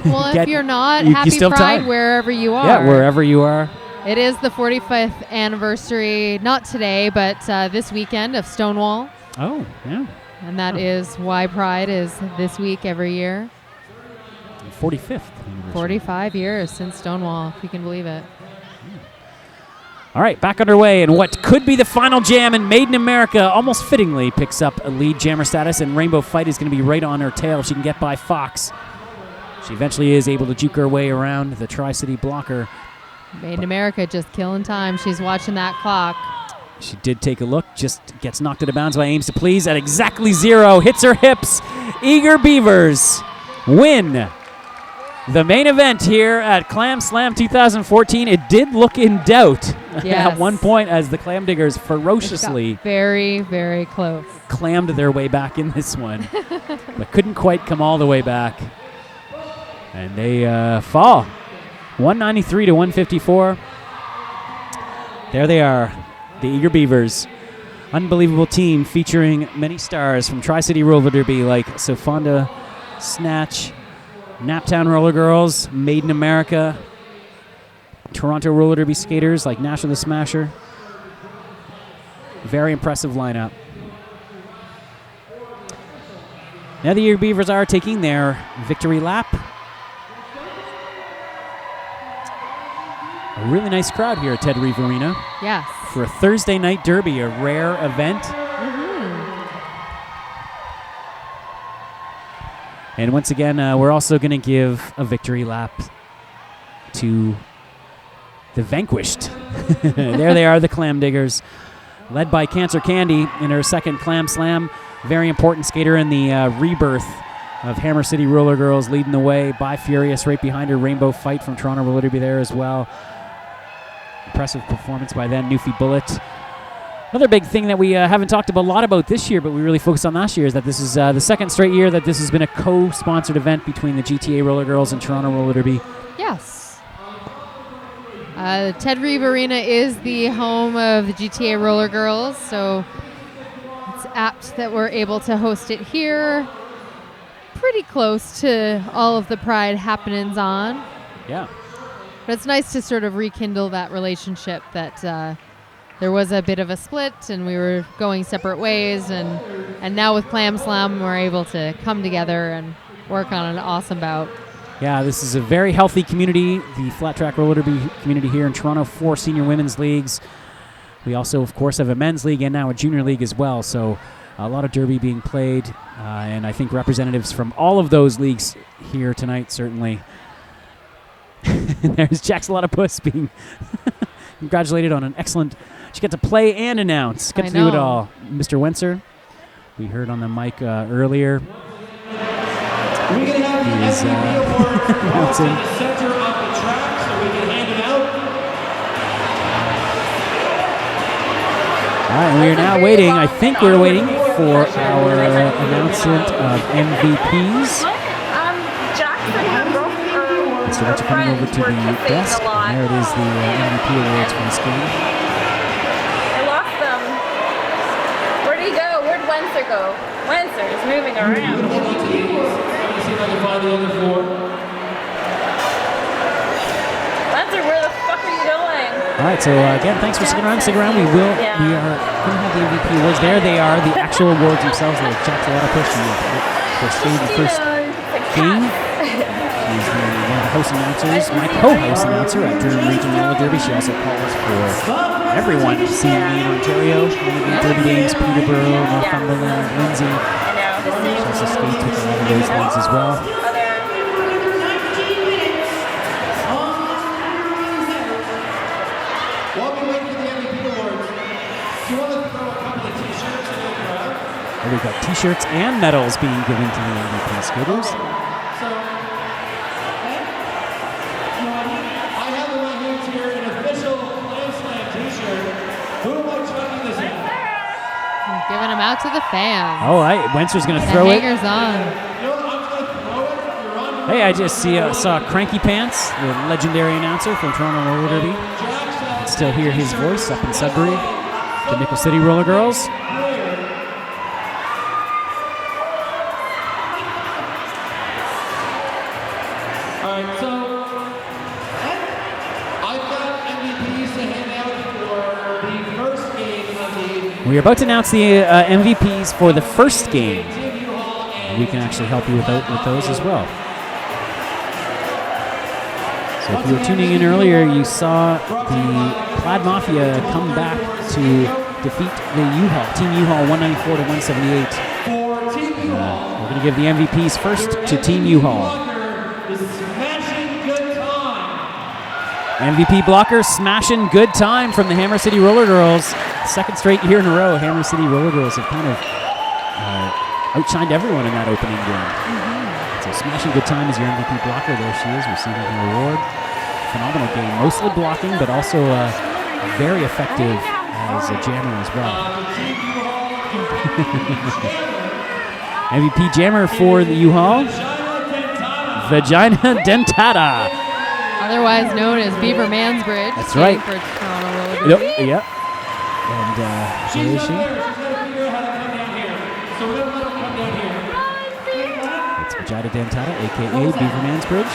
[SPEAKER 2] Well, if you're not, happy Pride wherever you are.
[SPEAKER 1] Yeah, wherever you are.
[SPEAKER 2] It is the 45th anniversary, not today, but this weekend of Stonewall.
[SPEAKER 1] Oh, yeah.
[SPEAKER 2] And that is why Pride is this week every year.
[SPEAKER 1] 45th.
[SPEAKER 2] 45 years since Stonewall, if you can believe it.
[SPEAKER 1] All right, back underway, and what could be the final jam, and Maiden America almost fittingly picks up a lead jammer status, and Rainbow Fight is going to be right on her tail. She can get by Fox. She eventually is able to juke her way around the Tri-City blocker.
[SPEAKER 2] Maiden America just killing time. She's watching that clock.
[SPEAKER 1] She did take a look, just gets knocked out of bounds by Aims to Please at exactly 0, hits her hips. Eager Beavers win the main event here at Clam Slam 2014. It did look in doubt at one point as the Clam Diggers ferociously
[SPEAKER 2] very, very close.
[SPEAKER 1] Clammed their way back in this one, but couldn't quite come all the way back. And they fall 193 to 154. There they are, the Eager Beavers. Unbelievable team featuring many stars from Tri-City Roller Derby like Sofonda, Snatch, Naptown Roller Girls, Maiden America, Toronto Roller Derby skaters like Nasher the Smasher. Very impressive lineup. Now the Eager Beavers are taking their victory lap. A really nice crowd here at Ted Reeve Arena.
[SPEAKER 2] Yes.
[SPEAKER 1] For a Thursday night derby, a rare event. And once again, we're also going to give a victory lap to the vanquished. There they are, the Clam Diggers, led by Cancer Candy in her second Clam Slam. Very important skater in the rebirth of Hammer City Roller Girls, leading the way. By Furious right behind her. Rainbow Fight from Toronto Roller Derby there as well. Impressive performance by then. Newfie Bullet. Another big thing that we haven't talked a lot about this year, but we really focused on last year, is that this is the second straight year that this has been a co-sponsored event between the GTA Roller Girls and Toronto Roller Derby.
[SPEAKER 2] Yes. Ted Reeve Arena is the home of the GTA Roller Girls, so it's apt that we're able to host it here. Pretty close to all of the Pride happenings on.
[SPEAKER 1] Yeah.
[SPEAKER 2] But it's nice to sort of rekindle that relationship that there was a bit of a split and we were going separate ways, and now with Clam Slam we're able to come together and work on an awesome bout.
[SPEAKER 1] Yeah, this is a very healthy community, the flat track roller derby community here in Toronto. 4 senior women's leagues. We also, of course, have a men's league and now a junior league as well. So a lot of derby being played, and I think representatives from all of those leagues here tonight, certainly. There's Jacksalotopus being congratulated on an excellent... She got to play and announce. Got to do it all. Mr. Wenser, we heard on the mic earlier. He's announcing. All right, and we are now waiting. I think we're waiting for our announcement of MVPs. So that's coming over to the desk. And there it is, the MVP awards for this game.
[SPEAKER 3] I lost them. Where'd he go? Where'd Wenser go? Wenser is moving around. Wenser, where the fuck are you going?
[SPEAKER 1] All right, so again, thanks for sticking around. Stick around. We are going to have the MVP awards. There they are, the actual awards themselves. They're Jacksalotopus for staying the first game. She's one of the host announcers, my co-host announcer at Durham Regional Roller Derby. She also calls for everyone seeing me in Ontario, Derby Games, Peterborough, Northumberland, Lindsay. She also skates with a lot of those leagues as well.
[SPEAKER 4] While we wait for the MVP awards, do you want to throw a couple of t-shirts in the crowd?
[SPEAKER 1] And we've got t-shirts and medals being given to the MVP skaters.
[SPEAKER 2] Giving them out to the fans.
[SPEAKER 1] All right, Wenser's going to throw it.
[SPEAKER 2] Hangers on.
[SPEAKER 1] Hey, I just saw Cranky Pants, the legendary announcer from Toronto Roller Derby. You can still hear his voice up in Sudbury. The Nickel City Roller Girls. We are about to announce the MVPs for the first game. We can actually help you with those as well. So if you were tuning in earlier, you saw the Plaid Mafia come back to defeat the U-Haul, Team U-Haul 194 to 178. We're going to give the MVPs first to Team U-Haul. MVP blocker, smashing good time from the Hammer City Roller Girls. Second straight year in a row, Hammer City Roller Girls have kind of outshined everyone in that opening game. So smashing good time is your MVP blocker. There she is, receiving her reward. Phenomenal game, mostly blocking, but also very effective as a jammer as well. MVP jammer for the U-Haul, Vagina Dentata.
[SPEAKER 2] Otherwise known as Beaver Mansbridge.
[SPEAKER 1] That's right.
[SPEAKER 2] For Toronto Roller Derby.
[SPEAKER 1] Yep. And where is she? It's Vagina Dentata, a.k.a. Beaver Mansbridge.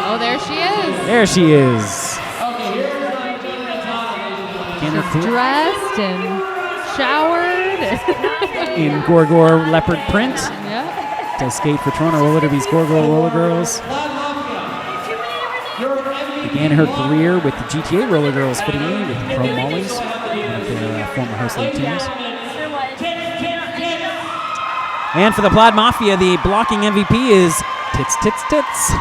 [SPEAKER 2] Oh, there she is.
[SPEAKER 1] There she is.
[SPEAKER 2] She's dressed and showered.
[SPEAKER 1] In Gorgor leopard print.
[SPEAKER 2] Yeah.
[SPEAKER 1] Does skate for Toronto Roller Derby's Gorgor Roller Girls. Began her career with the GTA Roller Girls, fitting in with the Chrome Mollies, one of their former house league teams. And for the Plaid Mafia, the blocking MVP is Tits Tits Tits.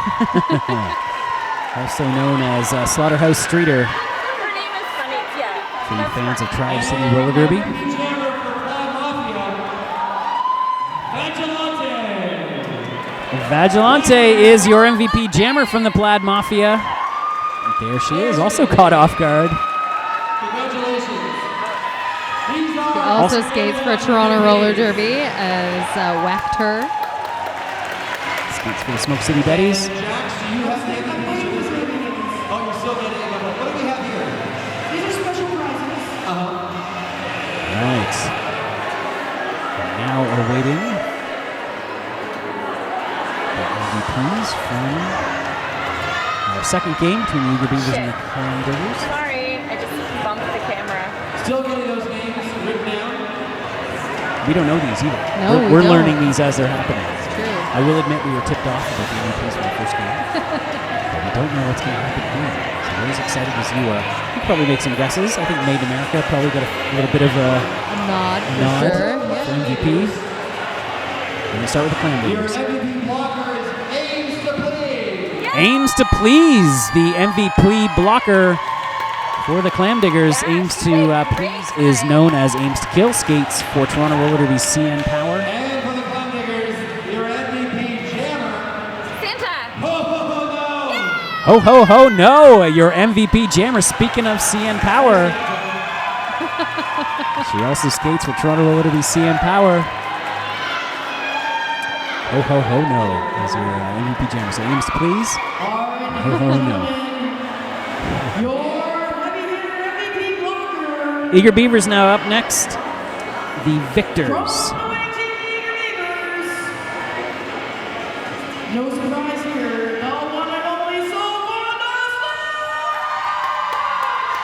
[SPEAKER 1] Also known as Slaughterhouse Streeter.
[SPEAKER 3] Her name is funny, yeah.
[SPEAKER 1] For you fans of Tri-City Roller Derby. Vagilante is your MVP jammer from the Plaid Mafia. There she is, also caught off guard.
[SPEAKER 2] She also skates for Toronto Roller Derby as Wechter.
[SPEAKER 1] Skates for the Smoke City Betties. Right. Now awaiting the MVPs from our second game between the Eager Beavers and the Clam Diggers.
[SPEAKER 3] Sorry, I just bumped the camera.
[SPEAKER 4] Still getting those names written down.
[SPEAKER 1] We don't know these either.
[SPEAKER 2] No,
[SPEAKER 1] we're
[SPEAKER 2] we don't.
[SPEAKER 1] learning these as they're happening.
[SPEAKER 2] It's true.
[SPEAKER 1] I will admit we were tipped off about the MVPs for the first game. But we don't know what's going to happen here. So we're as excited as you are. We could probably make some guesses. I think Maiden America probably got a little bit of a
[SPEAKER 2] nod for
[SPEAKER 1] nod
[SPEAKER 2] sure.
[SPEAKER 1] for MVP. We're going to start with the Clam
[SPEAKER 4] Your
[SPEAKER 1] Diggers.
[SPEAKER 4] MVP blocker is Aims to Please.
[SPEAKER 1] Aims to Please, the MVP blocker for the Clam Diggers. Aims to Please is known as Aims to Kill. Skates for Toronto Roller Derby's CN Power.
[SPEAKER 4] And for the Clam Diggers, your MVP jammer.
[SPEAKER 3] Santa!
[SPEAKER 1] Ho, ho, ho, no! Your MVP jammer. Speaking of CN Power, she also skates for Toronto Roller Derby's CN Power. Ho, ho, ho, no, is your MVP jammer. So Aims to Please. Ho, ho, no.
[SPEAKER 4] Your heavy hitter MVP blocker.
[SPEAKER 1] Eager Beavers now up next. The Victors.
[SPEAKER 4] No surprise here, the one and only Sofonda.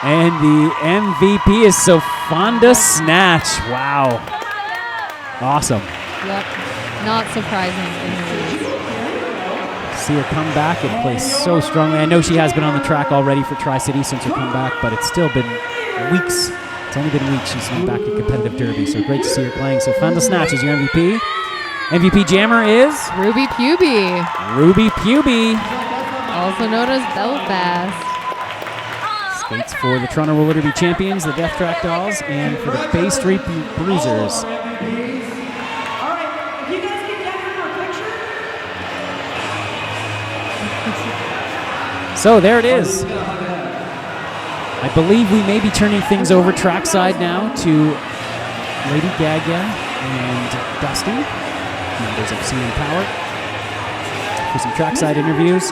[SPEAKER 1] And the MVP is Sofonda Snatch. Wow. Awesome.
[SPEAKER 2] Yep. Not surprising in the least.
[SPEAKER 1] See her come back and play so strongly. I know she has been on the track already for Tri-City since her comeback, but it's still been weeks. It's only been weeks she's been back in competitive derby, so great to see her playing. Sofonda Snatch is your MVP. MVP jammer is
[SPEAKER 2] Ruby Pubie,
[SPEAKER 1] Ruby Pubie.
[SPEAKER 2] also known as Belfast.
[SPEAKER 1] Skates for the Toronto Roller Derby champions, the Death Track Dolls, and for the Bay Street Bruisers. So there it is. I believe we may be turning things over trackside now to Lady Gagya and Dusty, members of CN Power, for some trackside interviews.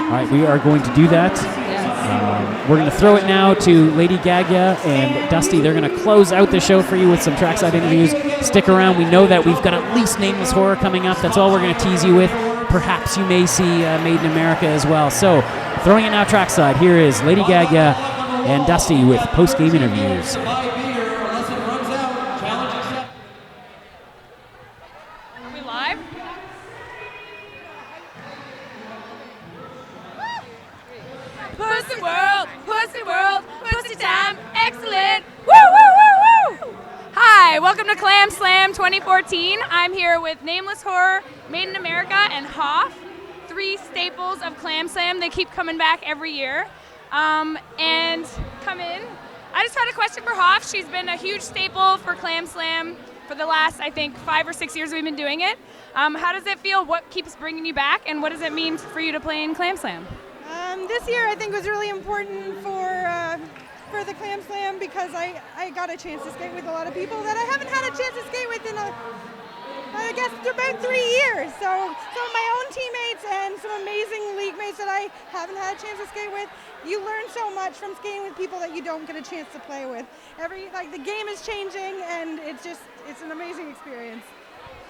[SPEAKER 1] All right, we are going to do that.
[SPEAKER 2] Yes.
[SPEAKER 1] We're going to throw it now to Lady Gagya and Dusty. They're going to close out the show for you with some trackside interviews. Stick around. We know that we've got at least Nameless Horror coming up. That's all we're going to tease you with. Perhaps you may see Maiden America as well. So, throwing it now trackside, here is Lady Gagya and Dusty with post-game interviews.
[SPEAKER 3] Pussy time, excellent. Woo, woo, woo, woo. Hi, welcome to Clam Slam 2014. I'm here with Nameless Horror, Maiden America, and Hoff, 3 staples of Clam Slam. They keep coming back every year. And come in. I just had a question for Hoff. She's been a huge staple for Clam Slam for the last, I think, 5 or 6 years we've been doing it. How does it feel? What keeps bringing you back? And what does it mean for you to play in Clam Slam?
[SPEAKER 5] This year I think was really important for the Clam Slam because I got a chance to skate with a lot of people that I haven't had a chance to skate with in I guess about 3 years. So some of my own teammates and some amazing league mates that I haven't had a chance to skate with. You learn so much from skating with people that you don't get a chance to play with. The game is changing and it's an amazing experience.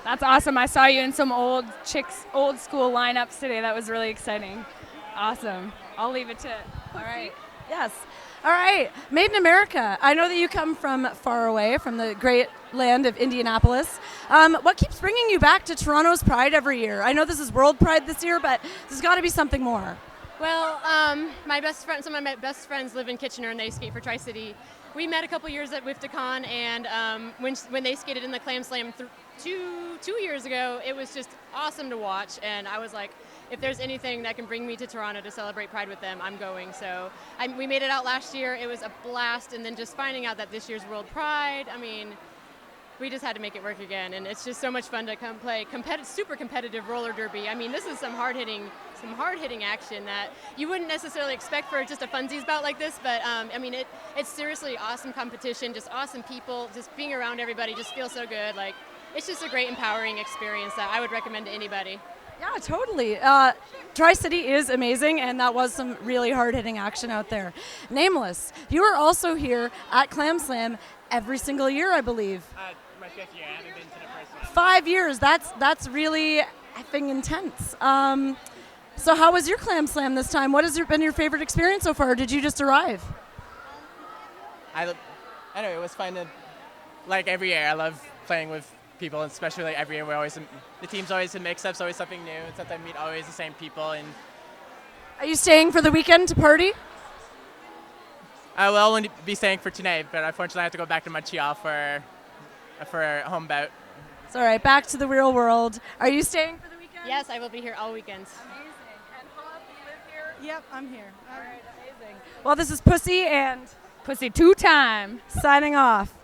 [SPEAKER 3] That's awesome. I saw you in some old school lineups today. That was really exciting. Awesome. I'll leave it to
[SPEAKER 6] All right. Yes. All right. Maiden America. I know that you come from far away, from the great land of Indianapolis. What keeps bringing you back to Toronto's Pride every year? I know this is World Pride this year, but there's got to be something more.
[SPEAKER 7] Well, some of my best friends live in Kitchener and they skate for Tri-City. We met a couple years at WIFTACon, and when they skated in the Clam Slam 2 years ago, it was just awesome to watch, and I was like, if there's anything that can bring me to Toronto to celebrate Pride with them, I'm going. So we made it out last year. It was a blast, and then just finding out that this year's World Pride, I mean, we just had to make it work again, and it's just so much fun to come play super competitive roller derby. I mean, this is some hard-hitting action that you wouldn't necessarily expect for just a funsies bout like this, but I mean, it's seriously awesome competition, just awesome people, just being around everybody just feels so good. Like, it's just a great empowering experience that I would recommend to anybody.
[SPEAKER 6] Yeah, totally. Tri-City is amazing, and that was some really hard-hitting action out there. Nameless, you are also here at Clam Slam every single year, I believe.
[SPEAKER 8] My 5th year. I haven't been to the first one.
[SPEAKER 6] 5 years. That's really effing intense. So how was your Clam Slam this time? What has been your favorite experience so far? Or did you just arrive?
[SPEAKER 8] I don't know. It was fun. Like every year, I love playing with people, and especially like every year. The team's always a mix-up. It's always something new. It's something I meet always the same people. And
[SPEAKER 6] are you staying for the weekend to party?
[SPEAKER 8] I will only be staying for tonight, but unfortunately, I have to go back to Montreal for a home bout.
[SPEAKER 6] It's all right. Back to the real world. Are you staying for the weekend?
[SPEAKER 7] Yes, I will be here all weekends.
[SPEAKER 6] Amazing. And Hoff, do you live here?
[SPEAKER 5] Yep, I'm here.
[SPEAKER 6] All right, amazing. Well, this is Pussy and
[SPEAKER 3] Pussy 2 time.
[SPEAKER 6] signing off.